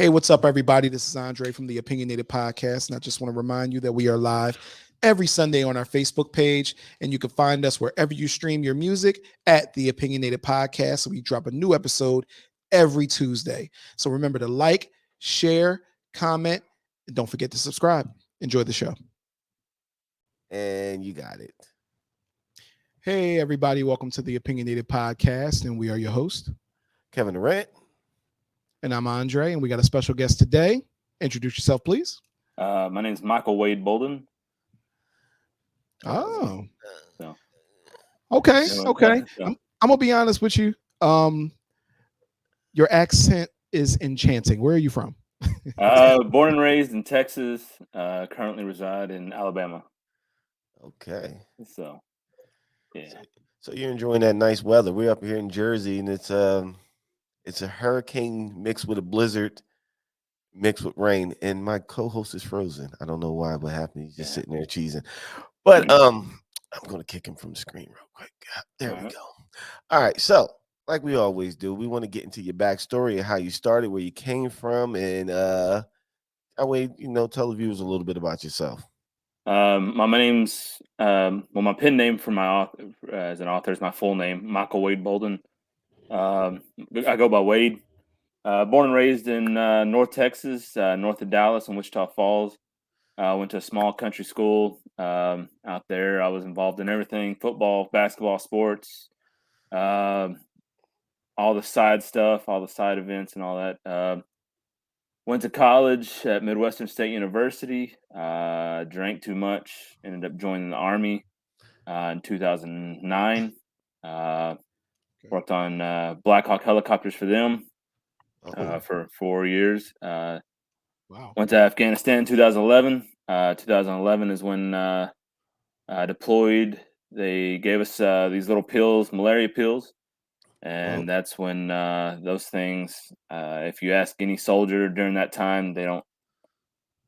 Hey, what's up, everybody? This is Andre from the Opinionated Podcast, and I just want to remind you that we are live every Sunday on our Facebook page, and you can find us wherever you stream your music at the Opinionated Podcast. So we drop a new episode every Tuesday. So remember to like, share, comment, and don't forget to subscribe. Enjoy the show. And you got it. Hey, everybody, welcome to the Opinionated Podcast, and we are your host, Kevin Durant. and I'm Andre, and we got a special guest today. Introduce yourself, please. My name is Michael Wade Bouldin. Oh, So, okay, so, okay. so, I'm gonna be honest with you. Your accent is enchanting. Where are you from? born and raised in Texas. Currently reside in Alabama. Okay. So, yeah. So you're enjoying that nice weather. We're up here in Jersey, and it's a hurricane mixed with a blizzard, mixed with rain. And my co-host is frozen. I don't know why. What happened? He's just sitting there cheesing. But I'm gonna kick him from the screen real quick. There we go. All right. So, like we always do, we want to get into your backstory and how you started, where you came from, and that way, tell the viewers a little bit about yourself. My name's my pen name for my author as an author is my full name, Michael Wade Bouldin. I go by Wade. Born and raised in North Texas, north of Dallas in Wichita Falls. Went to a small country school out there. I was involved in everything: football, basketball, sports, all the side stuff, all the side events, and all that. Went to college at Midwestern State University. Drank too much. Ended up joining the Army in 2009. Worked on Black Hawk helicopters for them for 4 years. Wow. Went to Afghanistan in 2011. 2011 is when deployed. They gave us these little pills, malaria pills. And that's when those things, if you ask any soldier during that time, they don't,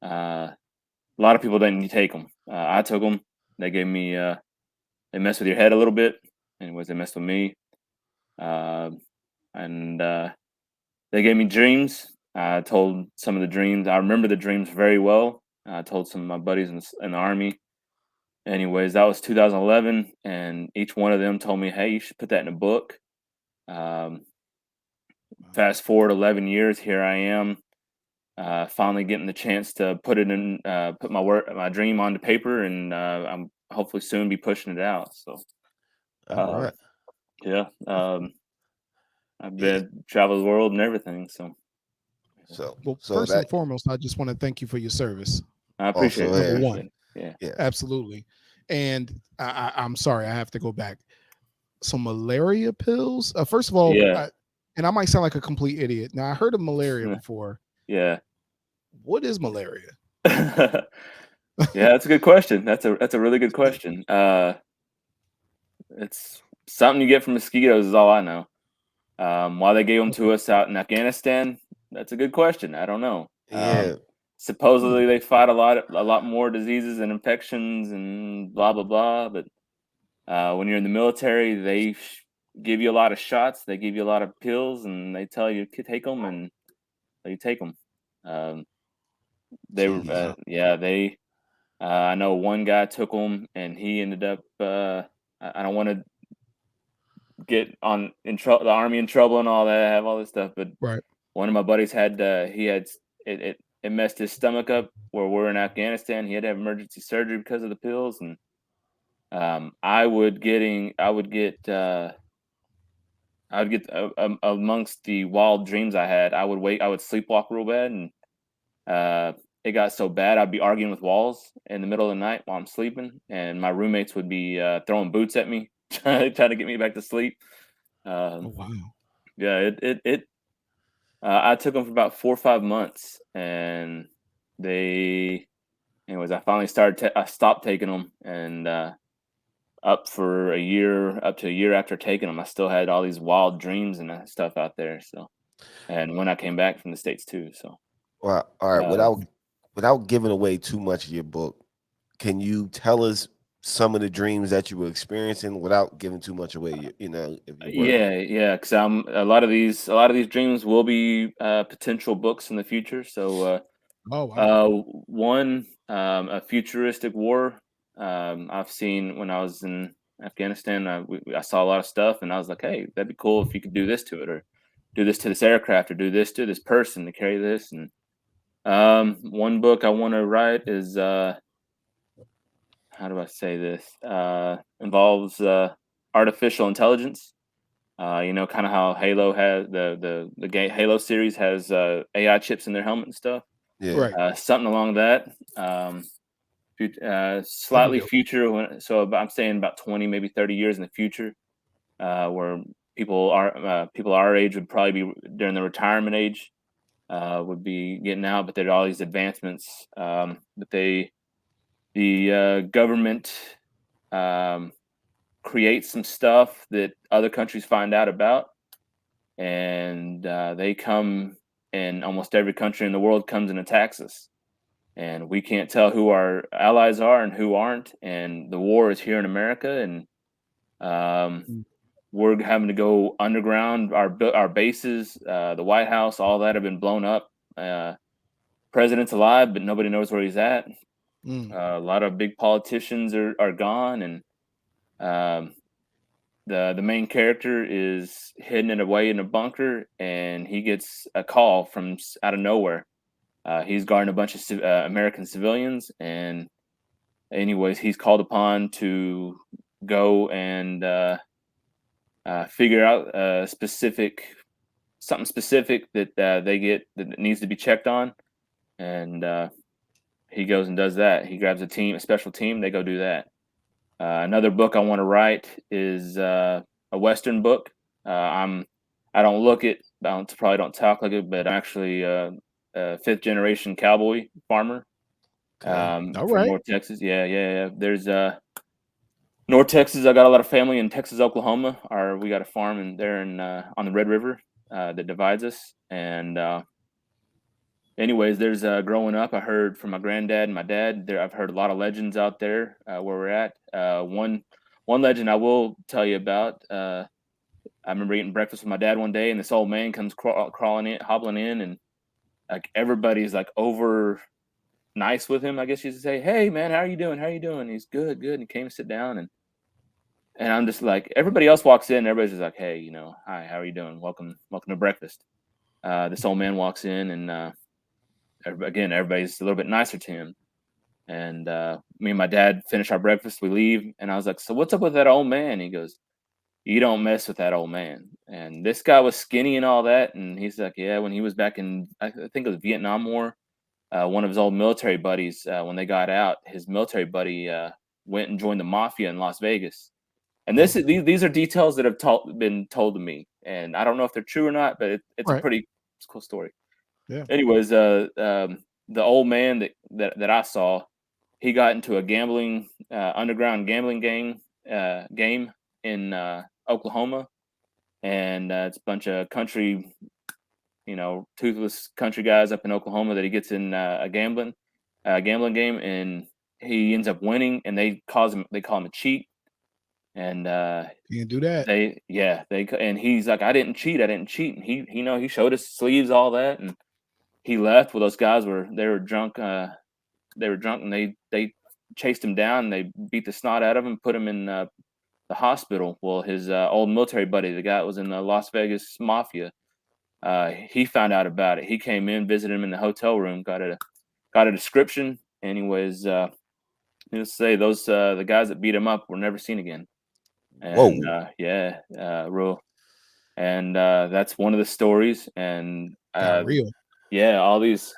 a lot of people didn't take them. I took them. They gave me, they mess with your head a little bit. Anyways, they messed with me. And they gave me dreams. I told some of the dreams. I remember the dreams very well. I told some of my buddies in the Army. Anyways, that was 2011. And each one of them told me, hey, you should put that in a book. Fast forward 11 years, here I am, finally getting the chance to put it in, put my dream onto paper, and I'm hopefully soon be pushing it out. So, All right. Yeah, I've been traveled the world and everything. So, well, first and foremost, I just want to thank you for your service. I appreciate it. Number one, yeah, absolutely. And I'm sorry, I have to go back. So malaria pills. First of all, and I might sound like a complete idiot. Now I heard of malaria before. Yeah. What is malaria? Yeah, that's a good question. That's a really good question. It's something you get from mosquitoes is all I know. Why they gave them to us out in Afghanistan? That's a good question. I don't know. Supposedly they fight a lot more diseases and infections and blah blah blah. But when you're in the military, they give you a lot of shots. They give you a lot of pills, and they tell you to take them, and you take them. I know one guy took them, and he ended up. I don't want to get the Army in trouble and all that, have all this stuff, but one of my buddies had it messed his stomach up where we're in Afghanistan. He had to have emergency surgery because of the pills, and I would get amongst the wild dreams I had. I would sleepwalk real bad, and it got so bad I'd be arguing with walls in the middle of the night while I'm sleeping, and my roommates would be throwing boots at me, trying to get me back to sleep. Oh wow! Yeah, I took them for about 4 or 5 months, and I finally I stopped taking them, and up to a year after taking them, I still had all these wild dreams and stuff out there. So, and when I came back from the States too. So, well, all right. Without giving away too much of your book, can you tell us some of the dreams that you were experiencing without giving too much away, if you were. Yeah, because I'm a lot of these dreams will be potential books in the future. So Oh wow. one a futuristic war. I've seen when I was in Afghanistan. I saw a lot of stuff, and I was like, hey, that'd be cool if you could do this to it, or do this to this aircraft, or do this to this person to carry this. And one book I want to write is how do I say this? Involves artificial intelligence. Kind of how Halo has the game Halo series has AI chips in their helmet and stuff. Yeah. Right. Something along that. That'd be Slightly dope. future. I'm saying about 20, maybe 30 years in the future, where people our age would probably be during the retirement age, would be getting out, but there are all these advancements. But the government um, creates some stuff that other countries find out about, and they come, and almost every country in the world comes and attacks us, and we can't tell who our allies are and who aren't, and the war is here in America, and um, Mm. we're having to go underground. Our bases, the White House, all that have been blown up. President's alive, but nobody knows where he's at. Mm. A lot of big politicians are gone, and um, the main character is hidden away in a bunker, and he gets a call from out of nowhere. He's guarding a bunch of American civilians, and anyways, he's called upon to go and figure out something specific that they get that needs to be checked on, and he goes and does that. He grabs a special team. They go do that. Another book I want to write is a Western book. I don't look it. Probably don't talk like it, but I'm actually a fifth generation cowboy farmer Okay. All from right. North Texas. Yeah. There's North Texas. I got a lot of family in Texas, Oklahoma. We got a farm in there in on the Red River that divides us. And anyways, there's growing up, I heard from my granddad and my dad. I've heard a lot of legends out there where we're at. One legend I will tell you about. I remember eating breakfast with my dad one day, and this old man comes crawling in, hobbling in, and like everybody's like over nice with him. I guess you should say, "Hey, man, how are you doing? How are you doing?" He's good, good. And he came to sit down, and I'm just like, everybody else walks in, everybody's just like, "Hey, hi, how are you doing? Welcome to breakfast." This old man walks in, and everybody's a little bit nicer to him. And me and my dad finish our breakfast, we leave, and I was like, "So what's up with that old man?" He goes, "You don't mess with that old man." And this guy was skinny and all that, and he's like, "Yeah, when he was back in, I think it was Vietnam War, one of his old military buddies, when they got out, his military buddy went and joined the mafia in Las Vegas." And Oh, these are details that have been told to me, and I don't know if they're true or not, but it's a right. pretty cool story. Yeah. Anyways, the old man that I saw, he got into a gambling underground gambling game in Oklahoma, and it's a bunch of country, toothless country guys up in Oklahoma that he gets in a gambling game, and he ends up winning, and they call him a cheat, and You can do that. and he's like, I didn't cheat, and he showed his sleeves, all that, and he left. Well, those guys they were drunk. They were drunk, and they chased him down. And they beat the snot out of him, put him in the hospital. Well, his old military buddy, the guy that was in the Las Vegas mafia, he found out about it. He came in, visited him in the hotel room, got a description. Anyways, needless to say, those the guys that beat him up were never seen again. And Whoa. real. And that's one of the stories. And Got real. yeah, all these.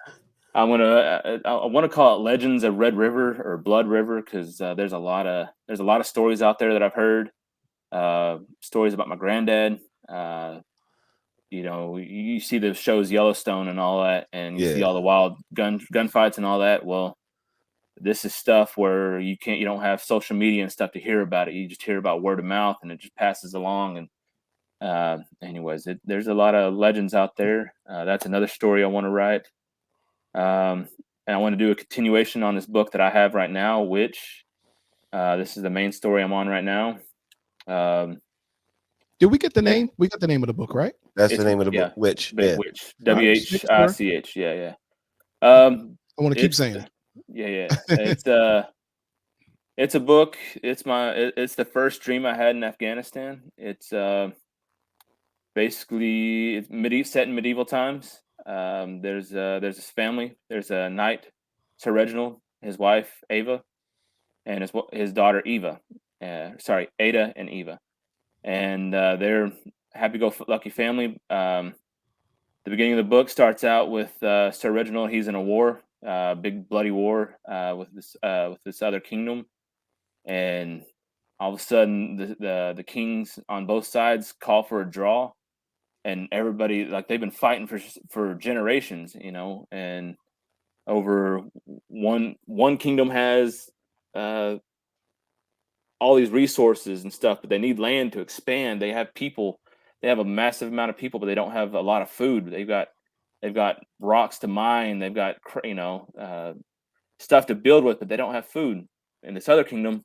I want to call it Legends of Red River or Blood River, because there's a lot of stories out there that I've heard. Stories about my granddad. You see the shows Yellowstone and all that, and you see Yeah. all the wild gunfights and all that. Well, this is stuff where you don't have social media and stuff to hear about it. You just hear about word of mouth, and it just passes along. And anyways, there's a lot of legends out there. That's another story I want to write. And I want to do a continuation on this book that I have right now, which This is the main story I'm on right now. Did we get the Yeah, name? We got the name of the book, right? That's the it's name of the book. yeah, Which, Big yeah. Witch. All right, just making sure. WHICH. Yeah, yeah. Um, I want to keep it's saying yeah, yeah. it. It's a book. It's the first dream I had in Afghanistan. It's basically set in medieval times. There's this family. There's a knight, Sir Reginald, his wife Ava, and his daughter Eva. Sorry, Ada and Eva, and they're happy-go-lucky family. The beginning of the book starts out with Sir Reginald. He's in a war, big bloody war with this other kingdom, and all of a sudden the kings on both sides call for a draw, and everybody, like, they've been fighting for generations, and over one kingdom has uh, all these resources and stuff, but they need land to expand. They have a massive amount of people, but they don't have a lot of food. They've got rocks to mine. They've got stuff to build with, but they don't have food. In this other kingdom,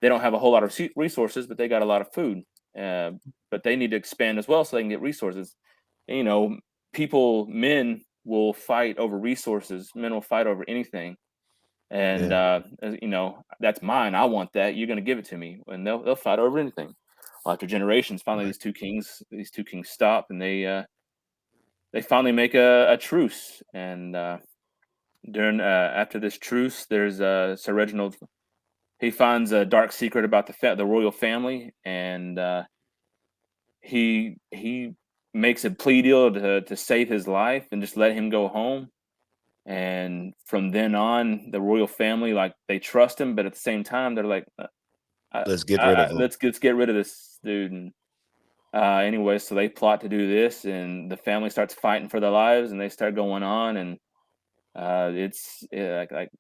they don't have a whole lot of resources, but they got a lot of food. Uh, but they need to expand as well so they can get resources. And, men will fight over resources. Men will fight over anything. And Yeah. that's mine. I want that. You're going to give it to me, and they'll fight over anything. Well, after generations, finally Right. these two kings stop, and they finally make a truce. And during after this truce, there's Sir Reginald. He finds a dark secret about the royal family, and he makes a plea deal to save his life and just let him go home. And from then on, the royal family, like, they trust him, but at the same time, they're like, Let's get rid of them. let's get rid of this dude. And anyway, so they plot to do this, and the family starts fighting for their lives, and they start going on, and it's like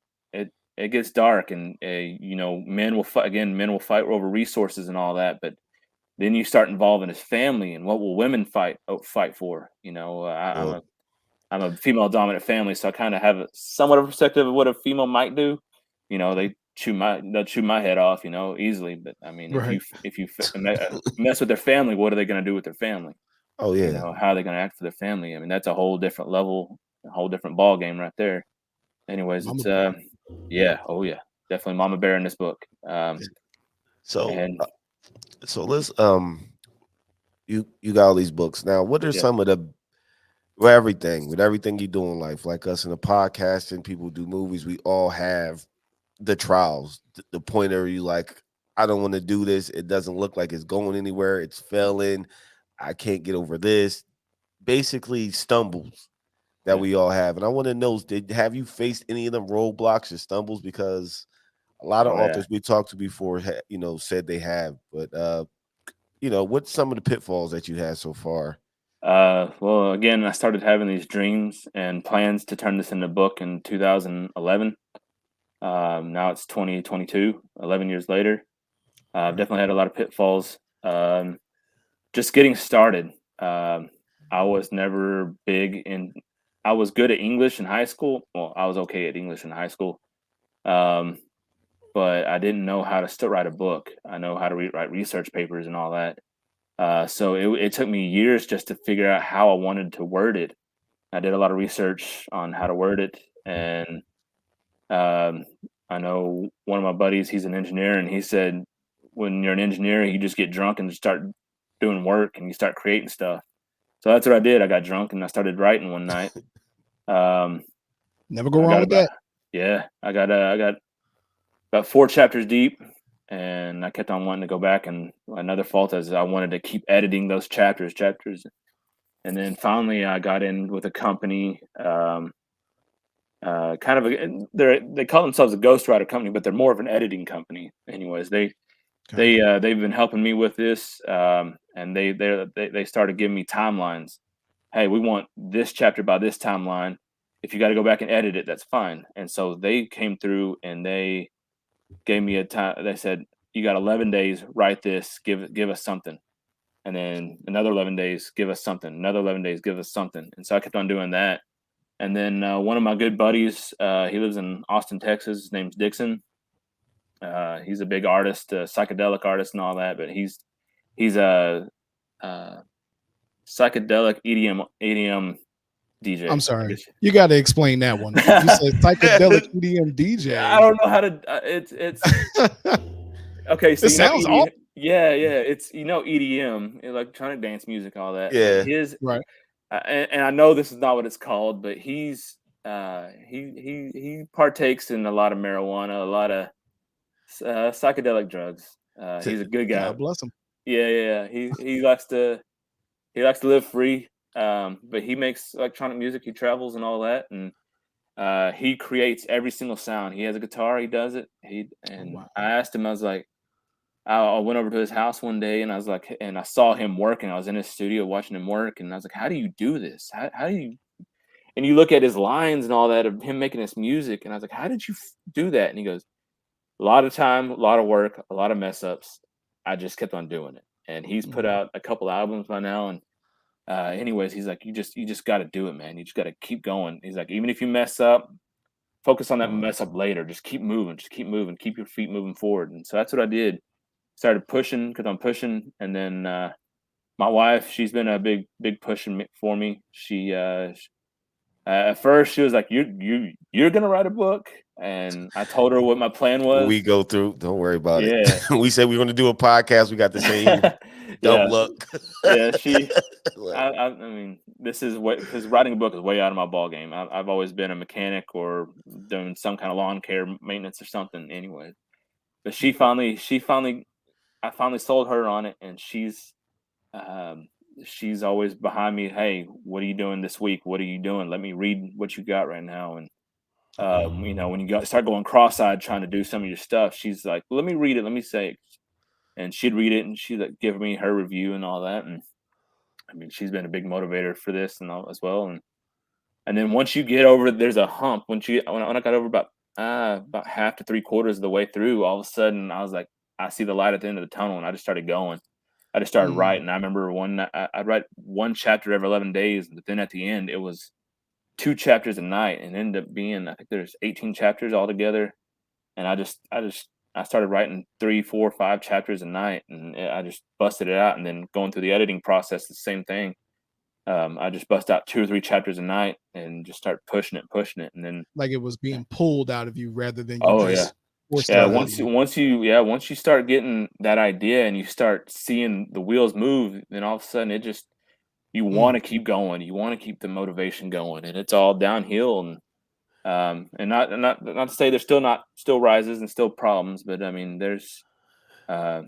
it gets dark, and men will fight again. Men will fight over resources and all that, but then you start involving his family, and what will women fight for? Well, I'm a female dominant family, so I kind of have somewhat of a perspective of what a female might do. They'll chew my head off, easily. But I mean, Right. if you mess with their family, what are they going to do with their family? oh yeah. How are they going to act for their family? I mean, that's a whole different level, a whole different ball game right there. Anyways, Mama it's Bear. yeah, oh yeah, definitely Mama Bear in this book. So And so let's you got all these books. Now, what are yeah, some of the with everything you do in life, like us in the podcasting, people do movies, we all have the trials, the point where you like, I don't want to do this. It doesn't look like it's going anywhere. It's failing. I can't get over this. Basically, stumbles that yeah, we all have. And I want to know, have you faced any of them roadblocks or stumbles? Because a lot of oh yeah. authors we talked to before, said they have. But what's some of the pitfalls that you had so far? Well, again, I started having these dreams and plans to turn this into a book in 2011. Now it's 2022, 11 years later. I've Right. definitely had a lot of pitfalls. Just getting started. I was never big in. I was good at English in high school. Well, I was okay at English in high school, um, but I didn't know how to still write a book. I know how to write research papers and all that. So it took me years just to figure out how I wanted to word it. I did a lot of research on how to word it, and um, I know one of my buddies, he's an engineer, and he said, when you're an engineer, you just get drunk and just start doing work and you start creating stuff. So that's what I did. I got drunk and I started writing one night. Um, Never go I wrong got with about that. yeah, I got about 4 chapters deep, and I kept on wanting to go back. And another fault is I wanted to keep editing those chapters, and then finally I got in with a company. Kind of they call themselves a ghostwriter company, but they're more of an editing company. Anyways, Okay. they've been helping me with this, and they started giving me timelines. Hey, we want this chapter by this timeline. If you got to go back and edit it, that's fine. And so they came through and they gave me a time. They said, you got 11 days, write this, give us something. And then another 11 days, give us something. Another 11 days, give us something. And so I kept on doing that. And then one of my good buddies, he lives in Austin, Texas. His name's Dixon. He's a big artist, a psychedelic artist, and all that. But he's a psychedelic EDM DJ. I'm sorry. You got to explain that one. You said psychedelic EDM DJ. I don't know how to. It's okay. So It sounds EDM, yeah. It's EDM, electronic dance music, all that. Yeah. But his right. And I know this is not what it's called, but he partakes in a lot of marijuana, a lot of psychedelic drugs. He's a good guy. God bless him. Yeah. He likes to live free. But he makes electronic music. He travels and all that, and he creates every single sound. He has a guitar. He does it. Wow. I asked him. I was like, I went over to his house one day, and I was like, and I saw him working. I was in his studio watching him work, and I was like, how do you do this? How do you? And you look at his lines and all that of him making this music, and I was like, how did you do that? And he goes, a lot of time, a lot of work, a lot of mess ups. I just kept on doing it, and he's put out a couple albums by now. And anyways, he's like, you just got to do it, man. You just got to keep going. He's like, even if you mess up, focus on that mess up later. Just keep moving. Just keep moving. Keep your feet moving forward. And so that's what I did. Started pushing because I'm pushing, and then my wife, she's been a big pushing for me. She at first she was like, you're gonna write a book, and I told her what my plan was. We go through. Don't worry about it. We said we're going to do a podcast. We got the same dumb luck. I mean, this is what, because writing a book is way out of my ball game. I've always been a mechanic or doing some kind of lawn care maintenance or something. Anyway, but I finally sold her on it, and she's always behind me. Hey, what are you doing this week? What are you doing? Let me read what you got right now. And when you start going cross-eyed trying to do some of your stuff, she's like, let me read it. Let me say it. And she'd read it, and she'd like give me her review and all that. And I mean, she's been a big motivator for this and all as well. And then once you get over, there's a hump. When I got over about half to 3/4 of the way through, all of a sudden I was like, I see the light at the end of the tunnel, and I just started going. I just started writing. I remember I'd write one chapter every 11 days, but then at the end it was 2 chapters a night, and ended up being, I think there's 18 chapters altogether. And I started writing 3, 4, 5 chapters a night, and I just busted it out. And then going through the editing process, the same thing. I just bust out 2 or 3 chapters a night and just start pushing it, and then like it was being pulled out of you rather than once you start getting that idea and you start seeing the wheels move, then all of a sudden you want to keep going. You want to keep the motivation going, and it's all downhill. And not to say there's still rises and still problems, but I mean there's I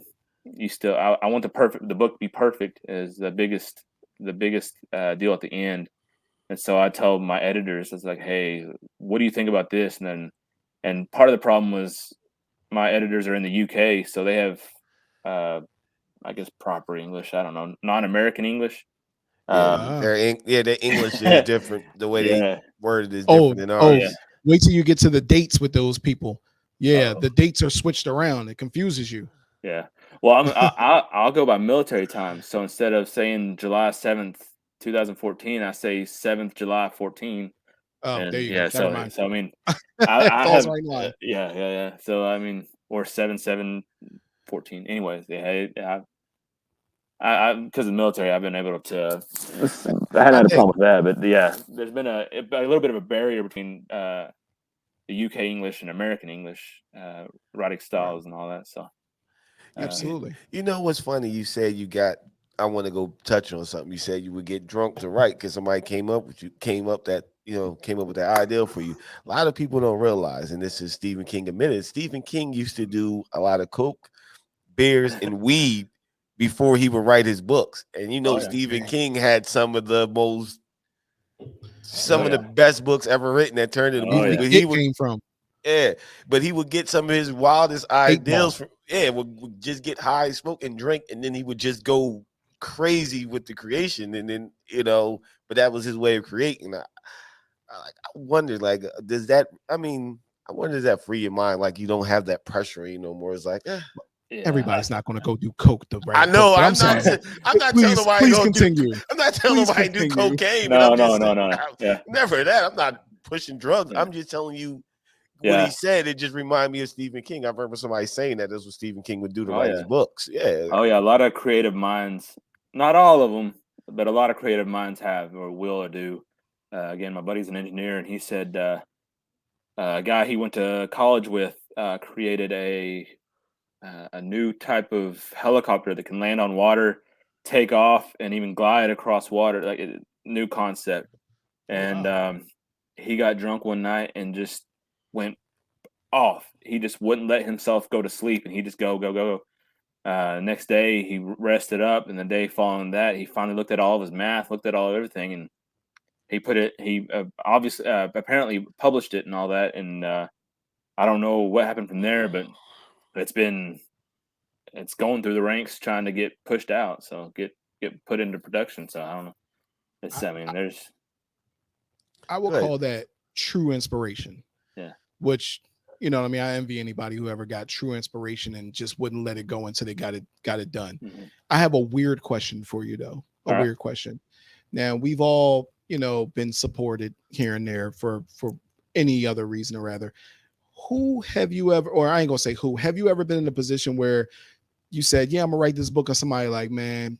want the book to be perfect as the biggest deal at the end. And so I tell my editors, I was like, hey, what do you think about this? And part of the problem was my editors are in the UK, so they have I guess proper English, I don't know, non-American English. Their English is different. The way they word it is different than ours. Wait till you get to the dates with those people. The dates are switched around. It confuses you. Yeah. Well, I'll go by military time. So instead of saying July 7th, 2014, I say 7th July 14. Oh, there you go. So I mean, I have So I mean, or 7/7/14. Anyways, I because of the military, I've been able to. I hadn't had a problem with that, but yeah, there's been a little bit of a barrier between the UK English and American English writing styles and all that. So absolutely. You know what's funny? You said I want to go touch on something. You said you would get drunk to write because somebody came up with that idea for you. A lot of people don't realize, and this is Stephen King admitted. Stephen King used to do a lot of coke, beers, and weed before he would write his books. And Stephen King had some of the best books ever written that turned into movies. But he came from. Yeah, but he would get some of his wildest ideas from. Yeah, would just get high, smoke, and drink, and then he would just go crazy with the creation. And then but that was his way of creating. I wonder, does that? I mean, I wonder, does that free your mind? Like you don't have that pressure no more. It's like. Everybody's not going to go do coke to write. I know. I'm not telling nobody to continue. I'm not telling nobody to do cocaine. No. Never that. I'm not pushing drugs. I'm just telling you, what he Yeah. said, it just reminded me of Stephen King. I remember somebody saying that this was Stephen King would do to Oh write yeah. his books. Yeah. Oh yeah. A lot of creative minds, not all of them, but a lot of creative minds have or will or do. Again, my buddy's an engineer, and he said a guy he went to college with created a new type of helicopter that can land on water, take off, and even glide across water. Like new concept. Oh And wow. he got drunk one night and just went off. He just wouldn't let himself go to sleep, and he just go go go. Next day, he rested up, and the day following that, he finally looked at all of his math, looked at all of everything, and he put it. He obviously, apparently, published it and all that. And I don't know what happened from there, but it's been it's going through the ranks, trying to get pushed out, so get put into production. So I don't know. It's I, I mean, there's I will Good. call that true inspiration. yeah. Which, you know what I mean, I envy anybody who ever got true inspiration and just wouldn't let it go until they got it done. Mhm. I have a weird question for you though. A All right. weird question. Now, we've all, been supported here and there for any other reason or rather. Who have you ever, or I ain't gonna say who, have you ever been in a position where you said, yeah, I'm gonna write this book, or somebody like, man,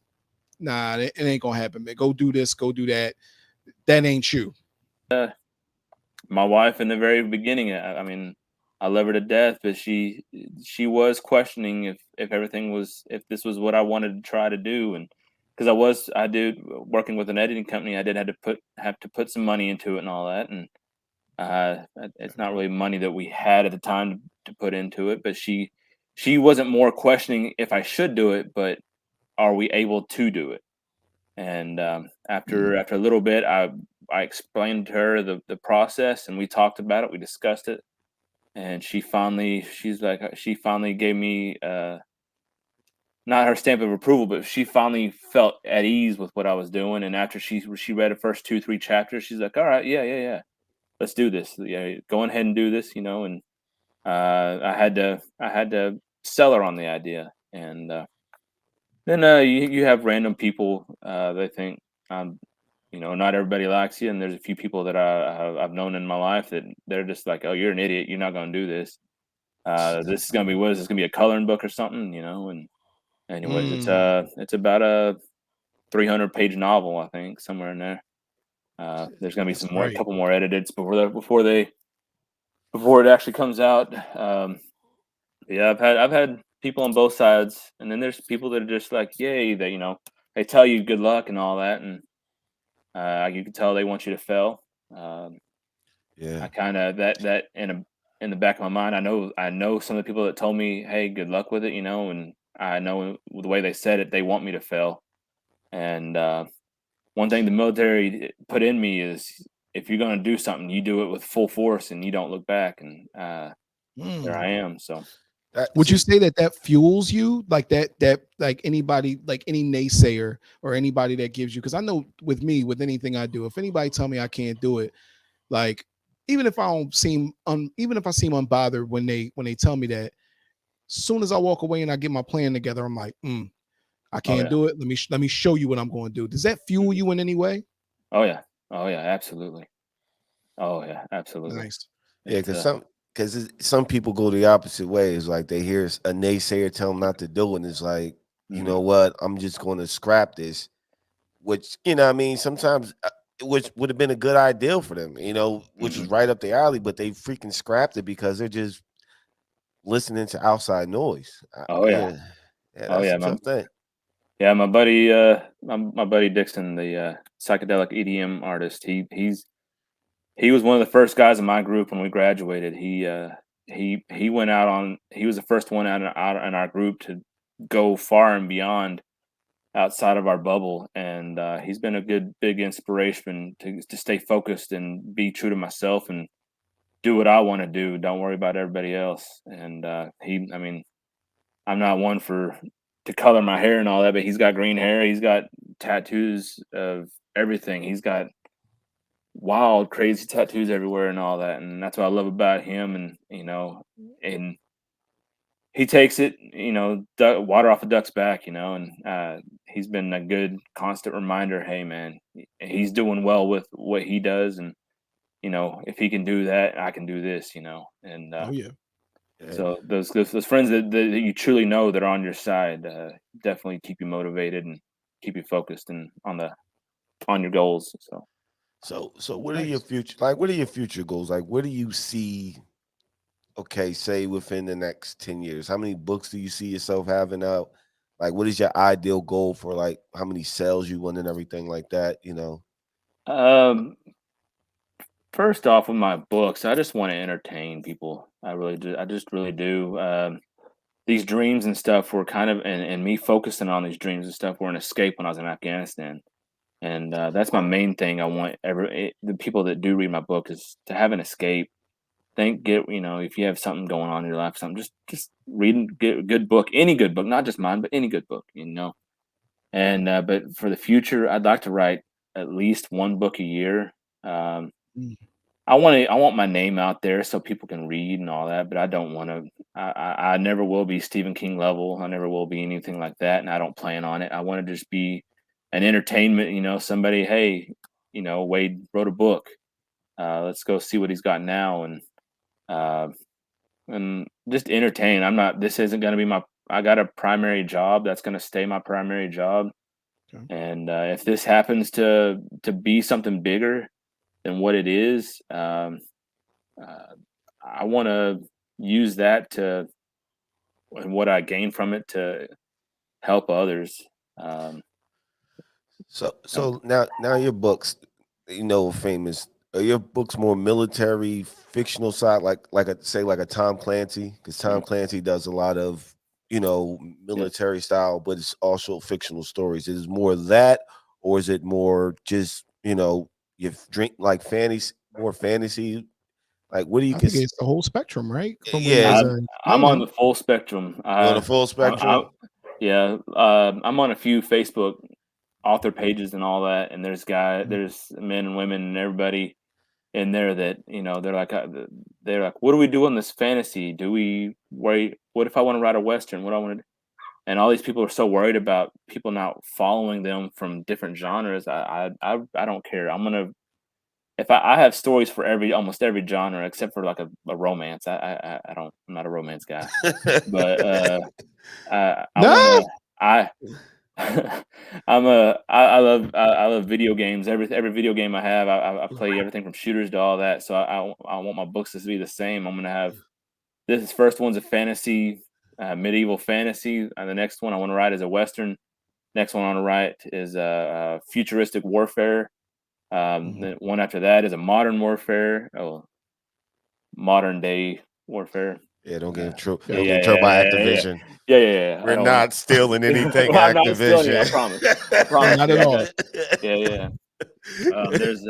nah, it ain't gonna happen, man. Go do this, go do that. That ain't you. My wife in the very beginning, I mean, I love her to death, but she was questioning if everything was if this was what I wanted to try to do. And because I did working with an editing company, I did have to put some money into it and all that. And it's not really money that we had at the time to put into it, but she wasn't more questioning if I should do it, but are we able to do it? And after a little bit, I explained to her the process, and we talked about it. We discussed it, and she finally gave me not her stamp of approval, but she finally felt at ease with what I was doing. And after she read the first 2-3 chapters, she's like, "All right, yeah, let's do this. Yeah, go ahead and do this," And I had to sell her on the idea. And then you have random people they think not everybody likes you, and there's a few people that I've known in my life that they're just like, "Oh, you're an idiot. You're not going to do this. This is going to be what is this going to be a coloring book or something?" And anyways, Mm, it's about a 300-page novel, I think, somewhere in there. There's going to be that's some more, a right. couple more edits before it actually comes out. Yeah, I've had people on both sides, and then there's people that are just like, "Yay!" That they tell you good luck and all that, and you can tell they want you to fail. Um, Yeah. I kind of that in the back of my mind, I know some of the people that told me, "Hey, good luck with it," and I know the way they said it, they want me to fail. And one thing the military put in me is if you're going to do something, you do it with full force and you don't look back. And there I Mm. am. So Would you See, say that fuels you, like that like anybody, like any naysayer or anybody that gives you? Because I know with me, with anything I do, if anybody tell me I can't do it, like even if I don't seem even if I seem unbothered when they tell me that, soon as I walk away and I get my plan together, I'm like, I oh can't yeah, do it. Let me show you what I'm going to do. Does that fuel mhm. you in any way? Oh yeah, oh yeah, absolutely. Oh yeah, absolutely. Nice. yeah, It's because some people go the opposite way. It's like they hear a naysayer tell them not to do it, and it's like, you mhm, know what, I'm just going to scrap this. Which I mean, sometimes which would have been a good ideal for them, which mhm. was right up their alley, but they freaking scrapped it because they're just listening to outside noise. Oh yeah, Yeah, yeah, oh that's yeah. a tough thing. My buddy, my buddy Dixon, the psychedelic EDM artist. He was one of the first guys in my group when we graduated. He went out on. He was the first one out in our group to go far and beyond outside of our bubble, and he's been a good big inspiration to stay focused and be true to myself and do what I want to do. Don't worry about everybody else. And I mean, I'm not one for to color my hair and all that, but he's got green hair. He's got tattoos of everything. He's got wild, crazy tattoos everywhere and all that. And that's what I love about him. And and he takes it, water off a duck's back, and he's been a good constant reminder. Hey, man, he's doing well with what he does, and if he can do that, I can do this, and Oh yeah. so those friends that you truly know that are on your side definitely keep you motivated and keep you focused and on your goals. So So what are your Nice. future like? What are your future goals? Like, what do you see? Okay, say within the next 10 years, how many books do you see yourself having out? Like, what is your ideal goal for like how many sales you want and everything like that? um, first off, with my books, I just want to entertain people. I really do. I just really do. These dreams and stuff were kind of, and me focusing on these dreams and stuff were an escape when I was in Afghanistan. And that's my main thing. I want the people that do read my book is to have an escape. If you have something going on in your life, something, just read and get a good book, any good book, not just mine, but any good book. And but for the future, I'd like to write at least one book a year. Um, Mm, I want my name out there so people can read and all that, but I don't want to. I never will be Stephen King level. I never will be anything like that, and I don't plan on it. I want to just be an entertainment. Somebody, hey, Wade wrote a book. Let's go see what he's got now, uh, and just entertain. I'm not. This isn't going to be my. I got a primary job. That's going to stay my primary job. okay. And if this happens to be something bigger than what it is, uh, I want to use that to and what I gain from it to help others. Um, So um, so now your books, famous. Are your books more military, fictional side, like a say like a Tom Clancy? Because Tom mm, Clancy does a lot of yep. military style, but it's also fictional stories. Is it more that, or is it more just you drink like fantasy, more fantasy? Like what do you I think cons- it's the whole spectrum, right? From when you Yeah, was I'm young, I'm on young. the full spectrum. you on the full I spectrum? yeah. I'm on a few Facebook author pages and all that, and Mm, there's men and women and everybody in there that they're like, what do we do on this fantasy? Do we wait? What if I want to write a western? What do I want to do? And all these people are so worried about people not following them from different genres. I don't care. If I have stories for almost every genre except for like a romance. I don't. I'm not a romance guy, but I want Nah. to. I I love video games. Every video game I have, I play everything from shooters to all that. So I want my books to be the same. I'm gonna have this first one's a fantasy, medieval fantasy, and the next one I want to write is a western. Next one I want to write is a futuristic warfare. Mhm. The one after that is a modern warfare. Oh, modern day warfare. Yeah, don't get Uh, in trouble. yeah, Don't Gotcha. get yeah, in trouble by yeah, yeah, yeah, Activision. yeah, yeah, yeah. I We're don't. not stealing anything, I'm not stealing you. I Activision. promise. I promise Not you. at I all. got. Yeah, yeah. There's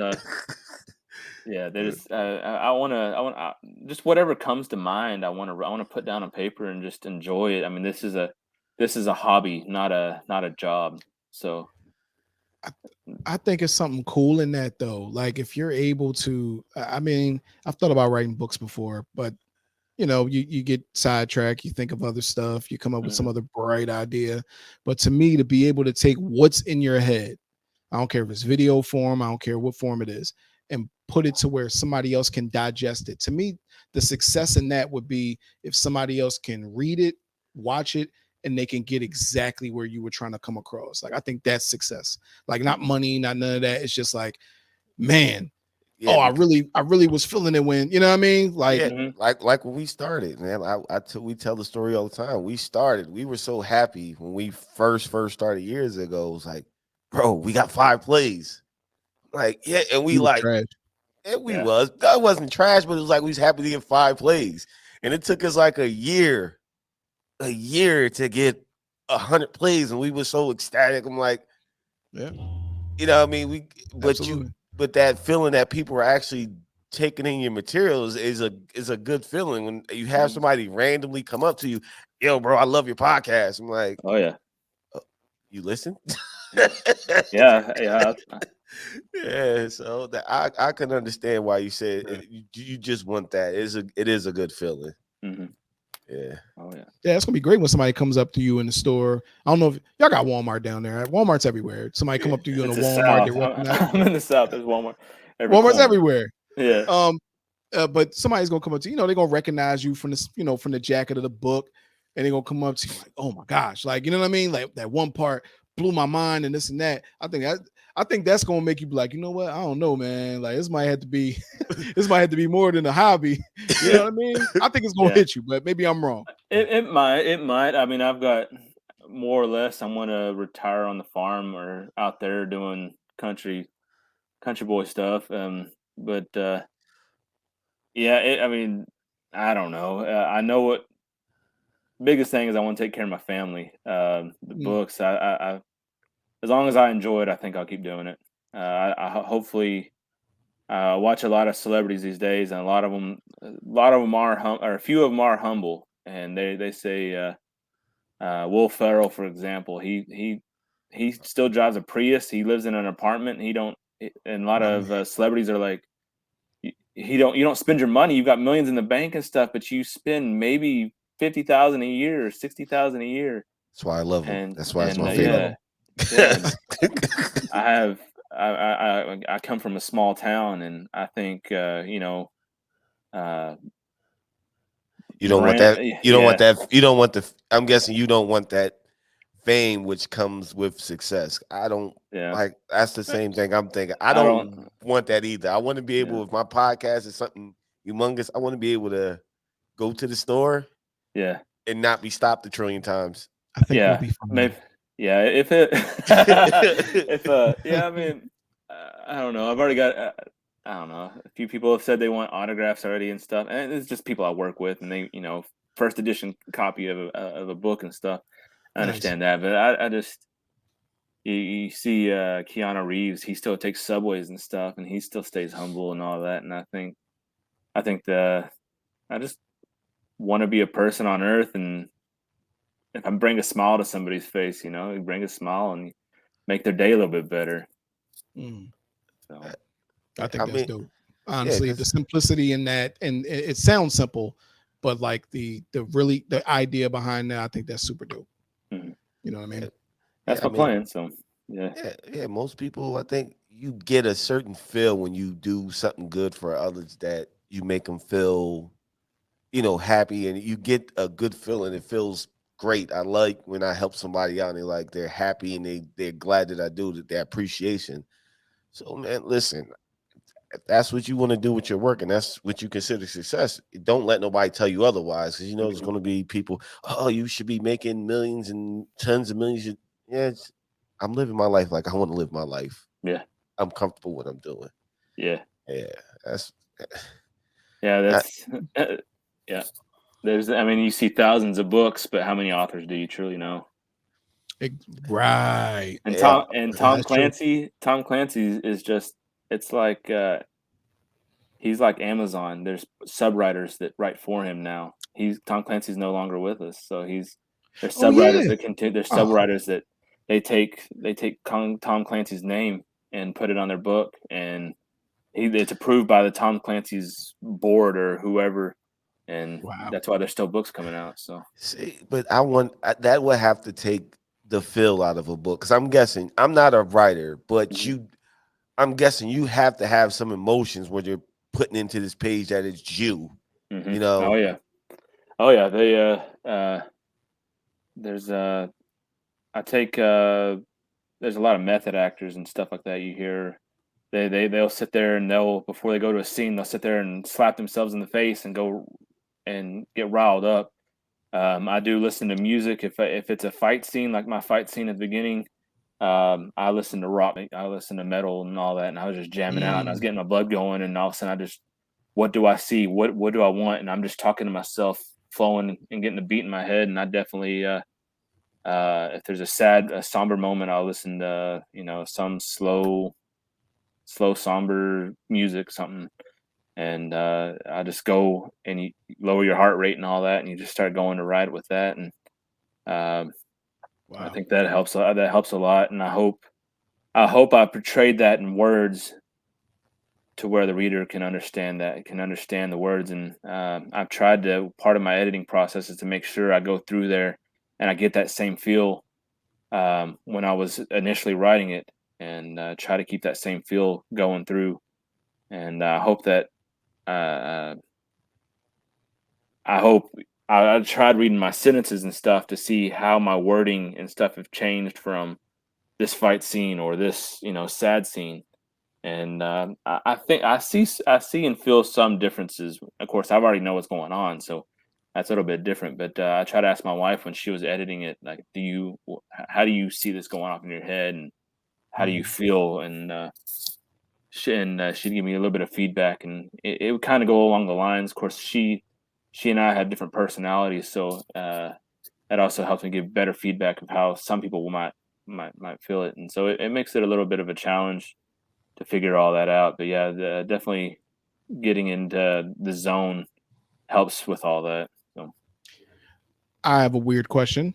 yeah. There's I want to just whatever comes to mind. I want to put down on paper and just enjoy it. I mean, this is a hobby, not a job. So I, I think it's something cool in that though. Like if you're able to, I mean, I've thought about writing books before, but you get sidetracked, you think of other stuff, you come up with some mhm, other bright idea. But to me, to be able to take what's in your head, I don't care if it's video form, I don't care what form it is, and put it to where somebody else can digest it. To me, the success in that would be if somebody else can read it, watch it, and they can get exactly where you were trying to come across. Like I think that's success. Like not mhm, money, not none of that. It's just like, man, Yeah, oh, because I really was feeling it when, you know what I mean? Like, yeah, mhm, like when we started, man. We tell the story all the time. We started. We were so happy when we first started years ago. It was like, bro, we got 5 plays. Like, yeah, and we we was like, trash. and we yeah. was that wasn't trash, but it was like we was happy to get 5 plays, and it took us like a year to get 100 plays, and we were so ecstatic. I'm like, Yeah, what I mean, absolutely. but that feeling that people are actually taking in your materials is a good feeling when you have Mhm. somebody randomly come up to you, yo, bro, I love your podcast. I'm like, Oh yeah. you listen? Yeah. Yeah. Yeah. Yeah, so that I can understand why you said you just want that. It is a good feeling. Mhm. Yeah. Oh yeah. Yeah, it's gonna be great when somebody comes up to you in the store. I don't know if y'all got Walmart down there. Walmart's everywhere. Somebody come Yeah. up to you in a It's the Walmart, they South. recognize I'm in the South. There's Walmart every Walmart's corner. everywhere. Yeah. But somebody's gonna come up to you, they're gonna recognize you from this, from the jacket of the book, and they're gonna come up to you like, oh my gosh, like, you know what I mean? Like that one part blew my mind and this and that. I think that's gonna make you be like, you know what? I don't know, man. Like this might have to be this might have to be more than a hobby. You know what I mean? I think it's gonna Yeah. hit you, but maybe I'm wrong. It might. I mean, I've got more or less. I want to retire on the farm or out there doing country boy stuff. But yeah, I mean, I don't know. I know what biggest thing is I want to take care of my family. The Mm, books, as long as I enjoy it, I think I'll keep doing it. Hopefully watch a lot of celebrities these days, and a lot of them are or a few of them are humble, and they say Will Ferrell, for example, he still drives a Prius. He lives in an apartment. And a lot my of man. celebrities are like, you don't spend your money. You've got millions in the bank and stuff, but you spend maybe 50,000 a year or 60,000 a year, That's why I love him. and That's why it's and my Gotta love favorite. yeah, him. yeah. And I have I come from a small town, and I think uh, You don't want brand that. You don't want yeah, that. You don't want the. I'm guessing you don't want that fame which comes with success. I don't yeah. like. That's the Eh, same thing I'm thinking. I I don't don't want that either. I want to be yeah, able, if my podcast is something humongous, I want to be able to go to the store yeah. and not be stopped a trillion times. I think we'll Yeah, be maybe. fine. Yeah, if it, if yeah, I mean, I don't know. I've already got. I don't know. A few people have said they want autographs already and stuff, and it's just people I work with, and they, first edition copy of a book and stuff. I Nice. understand that, but I just you see Keanu Reeves, he still takes subways and stuff, and he still stays humble and all that, and I think I just want to be a person on Earth, and if I bring a smile to somebody's face, you bring a smile and make their day a little bit better. Mm, Uh, So I think I that's mean, dope. yeah, Honestly, the because simplicity in that, and it sounds simple, but like the idea behind that, I think that's super dope. mhm. You know what I yeah, mean? yeah, That's I my mean, plan. So yeah, yeah. Most people, I think, you get a certain feel when you do something good for others that you make them feel happy, and you get a good feeling. It feels great. I like when I help somebody out and they're happy and they're glad that I do that, their appreciation. So man, listen, if that's what you want to do with your work and that's what you consider success, don't let nobody tell you otherwise. Because there's mhm. going to be people, oh, you should be making millions and tons of millions. Yeah, I'm living my life like I want to live my life. Yeah, I'm comfortable with what I'm doing. yeah, Yeah, that's yeah. I, That's yeah. I mean, you see thousands of books, but how many authors do you truly know? It- right. And yeah, Tom That's true. Clancy is just it's like he's like Amazon. There's subwriters that write for him now. Tom Clancy's no longer with us, so there's Oh subwriters yeah. that continue. There's Oh subwriters that they take Tom Clancy's name and put it on their book, and it's approved by the Tom Clancy's board or whoever, and wow. that's why there's still books coming out. So see, but that would have to take the feel out of a book because I'm guessing I'm not a writer, but mhm, I'm guessing you have to have some emotions where you're putting into this page that it's you. You oh know, yeah, oh yeah. There's I take there's a lot of method actors and stuff like that. You hear they'll sit there and they'll before they go to a scene they'll sit there and slap themselves in the face and go and get riled up. I do listen to music if it's a fight scene like my fight scene at the beginning. I listen to rock, I listen to metal and all that, and I was just jamming out and I was Mm, getting my blood going, and all of a sudden what do I see? What do I want? And I'm just talking to myself, flowing and getting the beat in my head, and I definitely if there's a somber moment, I'll listen to some slow, somber music, something, and I just go and you lower your heart rate and all that, and you just start going to ride with that, and um, I wow. think that helps. That helps a lot, and I hope I portrayed that in words to where the reader can understand that, can understand the words, and I've tried to. Part of my editing process is to make sure I go through there and I get that same feel when I was initially writing it, and try to keep that same feel going through. And I hope that uh, I hope I tried reading my sentences and stuff to see how my wording and stuff have changed from this fight scene or this, sad scene. And I think I see and feel some differences. Of course, I've already know what's going on, so that's a little bit different. But I try to ask my wife when she was editing it, like, how do you see this going off in your head, and how do you feel? And she'd give me a little bit of feedback, and it would kind of go along the lines. Of course, she and I have different personalities, so that also helps me give better feedback of how some people might feel it, and so it makes it a little bit of a challenge to figure all that out. But yeah, definitely getting into the zone helps with all that. So, I have a weird question.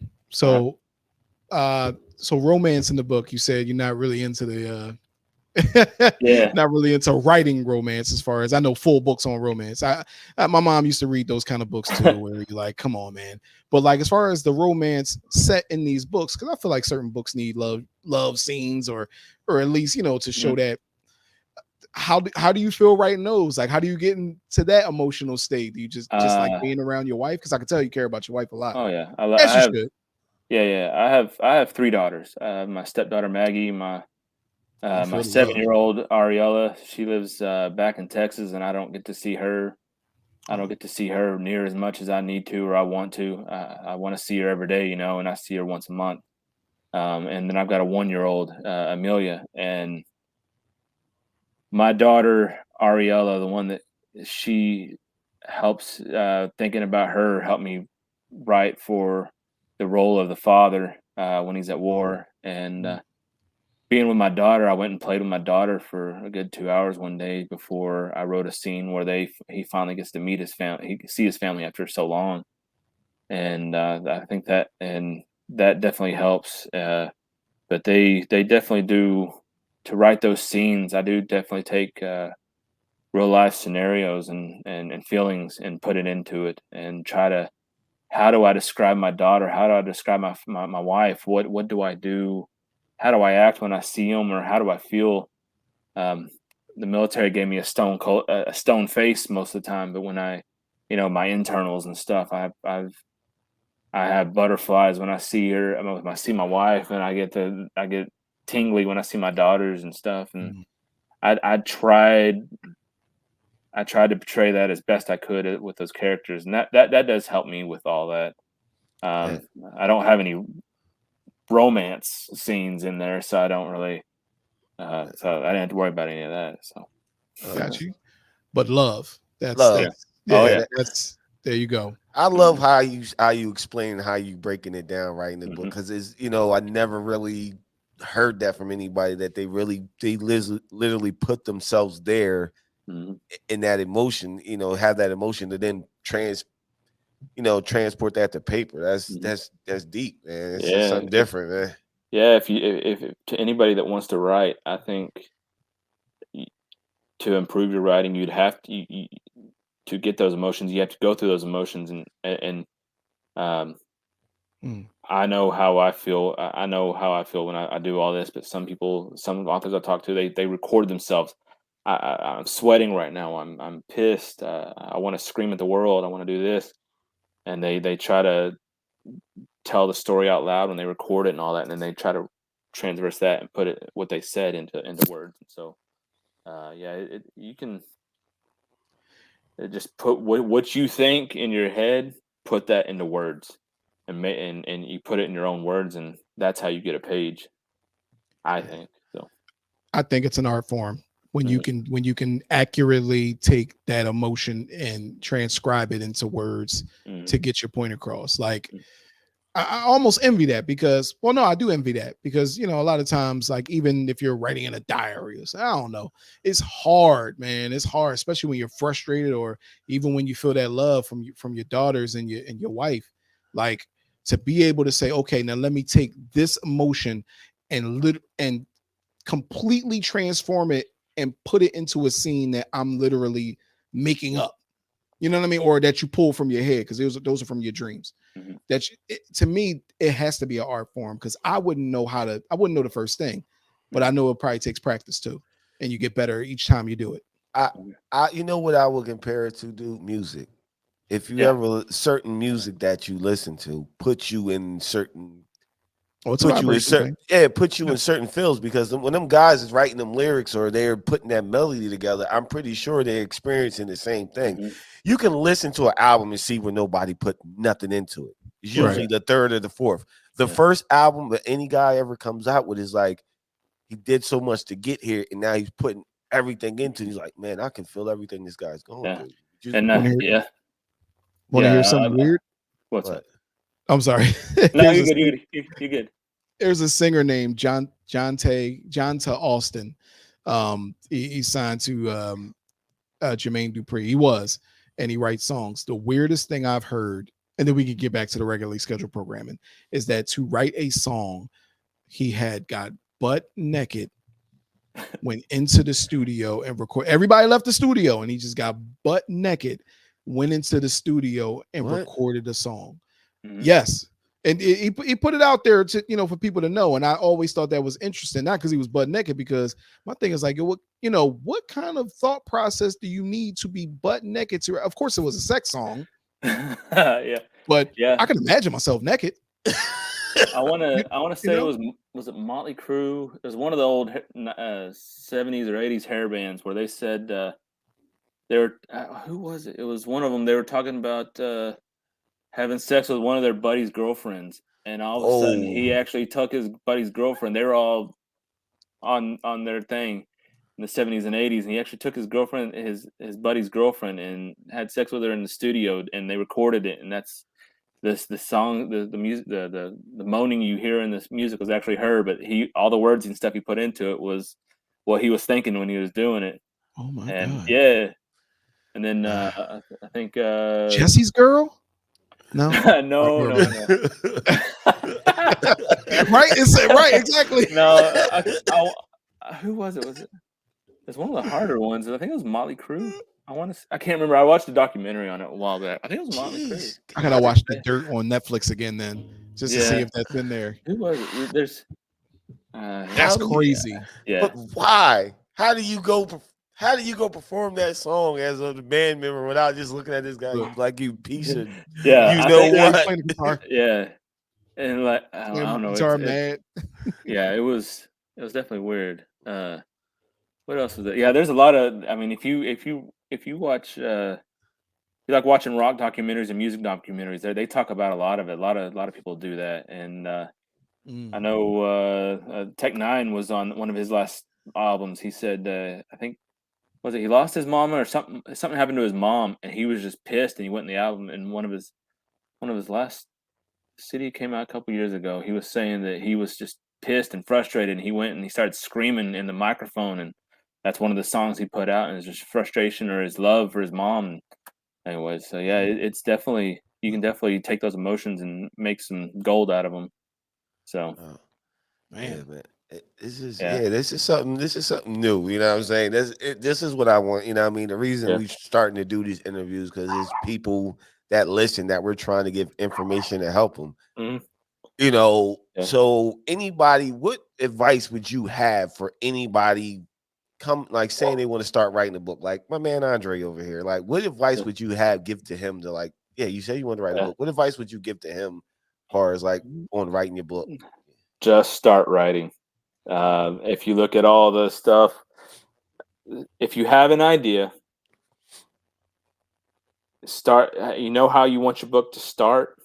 uh-huh. So romance in the book, you said you're not really into the Yeah. not really into writing romance, as far as I know, full books on romance. My mom used to read those kind of books too, where you're like, come on, man. But like, as far as the romance set in these books, because I feel like certain books need love scenes, or at least, to show that. How do you feel writing those? Like, how do you get into that emotional state? Do you just like uh, being around your wife? Because I can tell you care about your wife a lot, oh yeah, as I you have. should. Yeah, yeah. I have three daughters. My stepdaughter Maggie, I my feel the love. 7-year-old Ariella. She lives back in Texas, and I don't get to see her. I don't get to see her near as much as I need to or I want to. I want to see her every day, and I see her once a month. And then I've got a 1-year-old Amelia, and my daughter Ariella, the one that she helps, thinking about her helped me write for the role of the father when he's at war. And being with my daughter, I went and played with my daughter for a good 2 hours one day before I wrote a scene where he finally gets to meet his family. He can see his family after so long, and I think that definitely helps. But they definitely do, to write those scenes. I do definitely take real life scenarios and feelings and put it into it and try to, how do I describe my daughter? How do I describe my wife? What do I do? How do I act when I see them, or how do I feel? Um, the military gave me a stone face most of the time, but when my internals and stuff, I have butterflies when I see her. When I see my wife, and I get tingly when I see my daughters and stuff. And Mhm. I tried I tried to portray that as best I could with those characters, and that does help me with all that. Yeah. Um, I don't have any romance scenes in there, so I don't really, so I didn't have to worry about any of that. So, Got you. But love. That's Love. yeah. that's Oh yeah. Yeah, yeah. that, That's there. You go. I love Mhm, how you explain how you breaking it down right in the book, mhm, because it's I never really heard that from anybody, that literally put themselves there mhm. in that emotion, have that emotion to then transport that to paper. That's Mhm. that's deep, man. It's Yeah, something different, man. yeah. If to anybody that wants to write, I think y- to improve your writing, you'd have to get those emotions. You have to go through those emotions, and um, Mm. I know how I feel. I know how I feel when I do all this. But some authors I talk to, they record themselves. I'm sweating right now. I'm pissed. I want to scream at the world. I want to do this, and they try to tell the story out loud when they record it and all that, and then they try to transverse that and put it what they said into words. And so, yeah, you can just put what you think in your head, put that into words, and you put it in your own words, and that's how you get a page. I Yeah, think so. I think it's an art form when you Mhm, can accurately take that emotion and transcribe it into words mhm, to get your point across. Like, mm, I almost envy that, because, well, no, I do envy that, because a lot of times, like, even if you're writing in a diary or I don't know, it's hard, man. It's hard, especially when you're frustrated, or even when you feel that love from your daughters and your wife. Like, to be able to say, okay, now let me take this emotion and completely transform it and put it into a scene that I'm literally making up. You know what I mean? Or that you pull from your head, because those are from your dreams. mhm, To me, it has to be an art form, because I wouldn't know the first thing, but I know it probably takes practice too, and you get better each time you do it. I, you know what I would compare it to? Do music. If you Yeah. ever certain music that you listen to put you in certain Oh, it's a put you in vibration certain thing. put you Yeah. in certain fields because when them guys is writing them lyrics or they're putting that melody together, I'm pretty sure they're experiencing the same thing. Hmm. You can listen to an album and see where nobody put nothing into it. It's Right. usually the third or the fourth. The Yeah. first album that any guy ever comes out with is like he did so much to get here, and now he's putting everything into it. He's like, man, I can feel everything this guy's going Yeah. through. Just And Want to hear? yeah, Want to yeah. hear something weird? What's what? that? I'm sorry. No, you're good. You're good. You're good. There's a singer named Jonta Austin. He signed to Jermaine Dupri. He was, and he writes songs. The weirdest thing I've heard, and then we can get back to the regularly scheduled programming, is that to write a song, he had got butt naked, went into the studio and record. Everybody left the studio, and he just got butt naked, went into the studio and What? recorded a song. Hmm. Yes. And he put it out there to, for people to know. And I always thought that was interesting, not because he was butt naked, because my thing is like, what kind of thought process do you need to be butt naked to? Of course, it was a sex song, Yeah. but Yeah. I can imagine myself naked. You, I wanna you say it know? was it Motley Crue? It was one of the old 70s or 80s hair bands where they said they were who was it? It was one of them. They were talking about having sex with one of their buddy's girlfriends, and all of a sudden Oh, he actually took his buddy's girlfriend. They were all on their thing in the 70s and 80s, and he actually took his girlfriend, his buddy's girlfriend, and had sex with her in the studio, and they recorded it, and that's this the song, the music, the moaning you hear in this music was actually her, but he all the words and stuff he put into it was what he was thinking when he was doing it, Oh my and God. yeah, and then I think Jesse's girl? No. All right, no, never no, mind. no. Right? It's right, exactly. No, who was it? Was it? It's one of the harder ones. I think it was Motley Crue. I can't remember. I watched a documentary on it a while back. I think it was Motley Crue. jeez, I gotta God. watch The Dirt on Netflix again then, just to see Yeah. if that's in there. Who was it? There's That's How do you? yeah. crazy. Yeah. But why? How do you go? How do you go perform that song as a band member without just looking at this guy? Look, You like you piece of. Yeah, You I know think yeah, he's what? playing the guitar, yeah. And like I playing don't know, guitar it's mad. yeah, it was definitely weird. What else was it? Yeah, there's a lot of I mean, if you watch you like watching rock documentaries and music documentaries, they talk about a lot of it. A lot of people do that. And I Mm. know Tech Nine was on one of his last albums. He said I think was it he lost his mama or something happened to his mom and he was just pissed and he went in the album and one of his last CD came out a couple years ago. He was saying that he was just pissed and frustrated and he went and he started screaming in the microphone and that's one of the songs he put out and it's just frustration or his love for his mom. Anyways, so yeah, it's definitely you can definitely take those emotions and make some gold out of them. So Oh, yeah, Man. man. This is yeah, This is something. This is something new. You know what I'm saying? This is what I want. You know what I mean? The reason yeah, we're starting to do these interviews because it's people that listen that we're trying to give information to help them. mhm, You know, yeah, so anybody, what advice would you have for anybody come like saying they want to start writing a book? Like my man Andre over here. Like, what advice yeah, would you have give to him to like, yeah, you say you want to write a yeah. book. What advice would you give to him as far as like on writing your book? Just start writing. If you look at all the stuff, if you have an idea, start. You know how you want your book to start,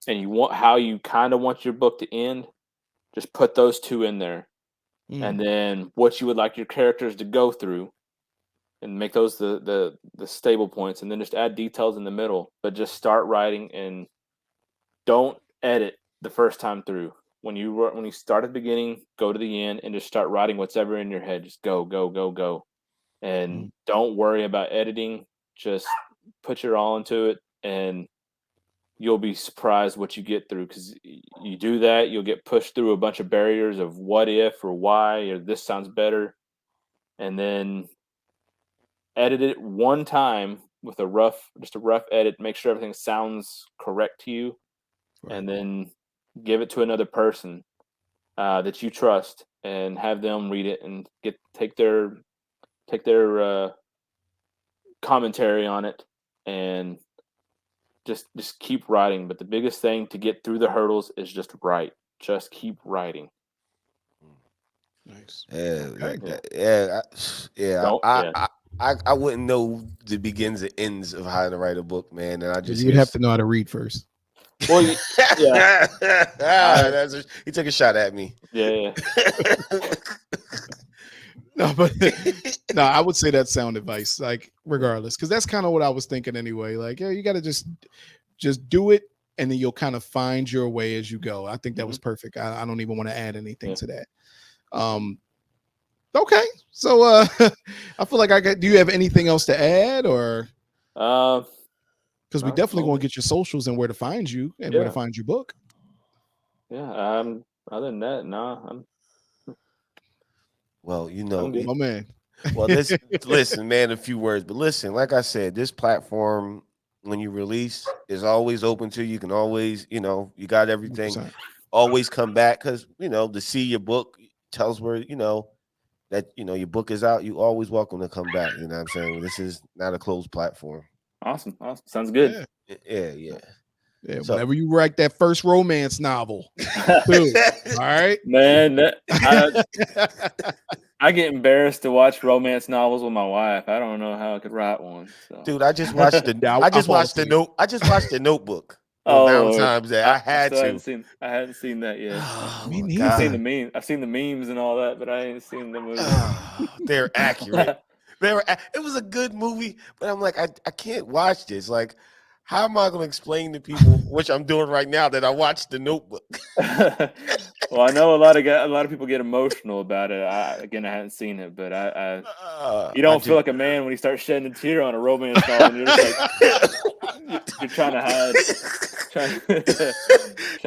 and you want how you kind of want your book to end. Just put those two in there, and Mm. then what you would like your characters to go through, and make those the stable points, and then just add details in the middle. But just start writing and don't edit the first time through. When you start at the beginning, go to the end and just start writing what's ever in your head. Just go, go, go, go. And Mm. don't worry about editing. Just put your all into it and you'll be surprised what you get through because you do that, you'll get pushed through a bunch of barriers of what if or why or this sounds better. And then edit it one time with just a rough edit, make sure everything sounds correct to you, Right. and then give it to another person that you trust and have them read it and take their commentary on it, and just keep writing. But the biggest thing to get through the hurdles is just write. Just keep writing. Nice. Yeah, Okay. Don't I wouldn't know the begins and ends of how to write a book, man. And I just You would have to know how to read first. Well, yeah, He took a shot at me. yeah. No, but no, I would say that's sound advice, like regardless, because that's kind of what I was thinking anyway. Like, yeah, you got to just do it, and then you'll kind of find your way as you go. I think that was perfect. I don't even want to add anything to that. Okay, so I feel like I got. Do you have anything else to add, or because we definitely going to get your socials and where to find you and where to find your book? Yeah. Other than that, no. Well, you know, My man. well, listen, man, a few words, but listen, like I said, this platform, when you release, is always open to you. You can always, you know, you got everything. 100%. Always come back because, you know, to see your book tells where, you know, that, you know, your book is out. You always welcome to come back. You know what I'm saying? This is not a closed platform. Awesome. Sounds good. Yeah. So, whenever you write that first romance novel, too, all right, man. I get embarrassed to watch romance novels with my wife. I don't know how I could write one. So. dude, I just watched the I just watched the Notebook for Valentine's Day. I hadn't seen that yet. Oh, Me my neither. I've God. seen the meme. I've seen the memes and all that, but I ain't seen the movie. They're accurate. It was a good movie, but I'm like, I can't watch this. Like, how am I going to explain to people, which I'm doing right now, that I watched the Notebook? Well, I know a lot of people get emotional about it. I hadn't seen it, but you don't feel like a man when you start shedding a tear on a romance novel, and you're just like you're trying to hide, trying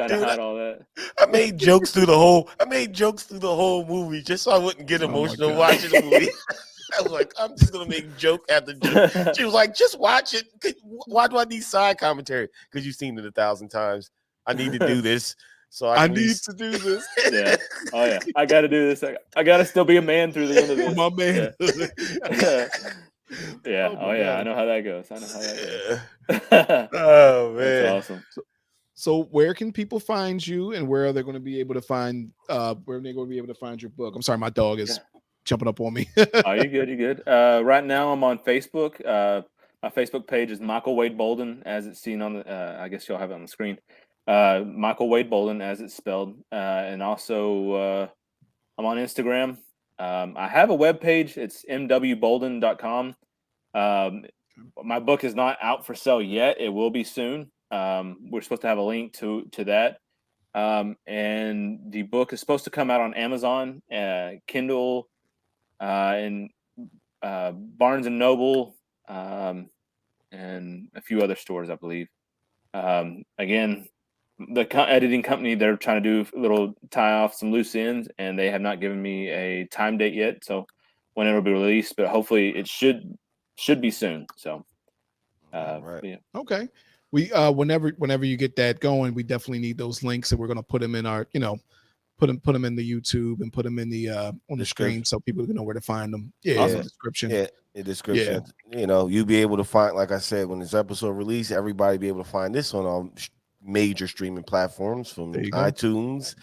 to hide all that. I made jokes through the whole movie just so I wouldn't get emotional watching the movie. I was like, I'm just gonna make joke after joke. She was like, just watch it. Why do I need side commentary? Because you've seen it 1,000 times. I need to do this. So I need to do this. Yeah. Oh yeah. I got to do this. I got to still be a man through the end of this. My man. Yeah. Oh, oh yeah. God. I know how that goes. Oh man, that's awesome. So where can people find you, and where are they going to be able to find where are they going to be able to find your book? I'm sorry, my dog is jumping up on me. Oh, you're good. You're good. Right now, I'm on Facebook. My Facebook page is Michael Wade Bouldin, as it's seen on the. I guess you'll have it on the screen. Michael Wade Bouldin, as it's spelled, and also I'm on Instagram. I have a web page. It's mwbouldin.com. My book is not out for sale yet. It will be soon. We're supposed to have a link to that. And the book is supposed to come out on Amazon, Kindle, and Barnes and Noble, and a few other stores, I believe. Again, the editing company, they're trying to do a little tie off some loose ends, and they have not given me a time date yet. So when it'll be released, but hopefully it should be soon. So, right. Yeah. Okay. We whenever you get that going, we definitely need those links, and we're gonna put them in our, put them in the YouTube and put them in the on the screen so people can know where to find them. Yeah, awesome. Description. Yeah, the description. Yeah. You'll be able to find, like I said, when this episode released, everybody be able to find this on all major streaming platforms, from iTunes,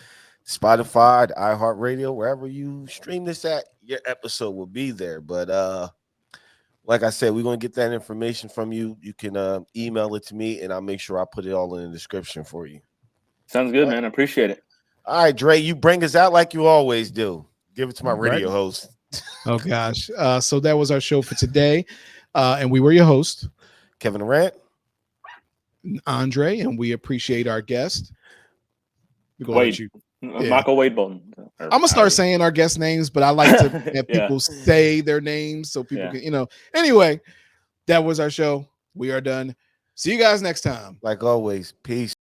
Spotify, iHeartRadio, wherever you stream this at, your episode will be there. But like I said, we're gonna get that information from you. You can email it to me, and I'll make sure I put it all in the description for you. Sounds good, man. I appreciate it. All right, Dre, you bring us out like you always do. Give it to my radio host. Oh gosh. So that was our show for today. And we were your host, Kevin Durant, Andre, and we appreciate our guest. Wade. Michael Wade Bouldin. I'm gonna start saying our guest names, but I like to have people say their names so people can, Anyway, that was our show. We are done. See you guys next time. Like always. Peace.